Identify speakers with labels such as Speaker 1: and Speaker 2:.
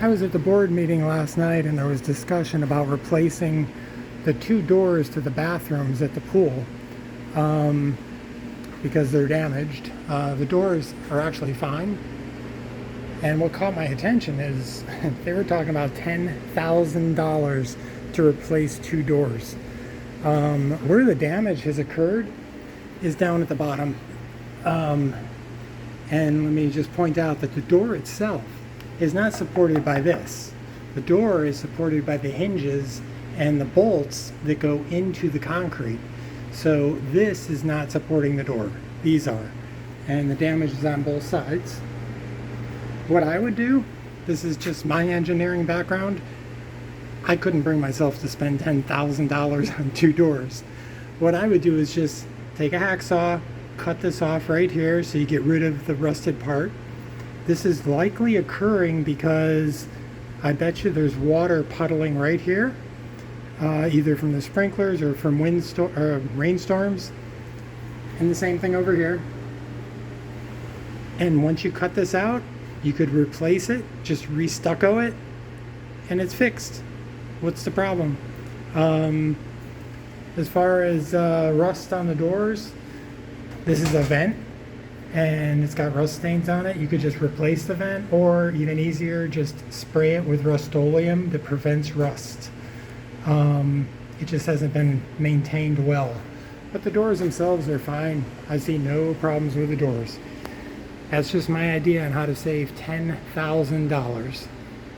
Speaker 1: I was at the board meeting last night and there was discussion about replacing the two doors to the bathrooms at the pool because they're damaged. The doors are actually fine. And what caught my attention is they were talking about $10,000 to replace two doors. Where the damage has occurred is down at the bottom. And let me just point out that the door itself is not supported by this. The door is supported by the hinges and the bolts that go into the concrete. So this is not supporting the door. These are. And the damage is on both sides. What I would do, this is just my engineering background, I couldn't bring myself to spend $10,000 on two doors. What I would do is just take a hacksaw, cut this off right here so you get rid of the rusted part. This is likely occurring because I bet you there's water puddling right here, either from the sprinklers or from rainstorms. And the same thing over here. And once you cut this out, you could replace it, just re-stucco it, and it's fixed. What's the problem? As far as rust on the doors, this is a vent and it's got rust stains on it. You could just replace the vent, or even easier, just spray it with Rust-Oleum that prevents rust. It just hasn't been maintained well. But the doors themselves are fine. I see no problems with the doors. That's just my idea on how to save $10,000.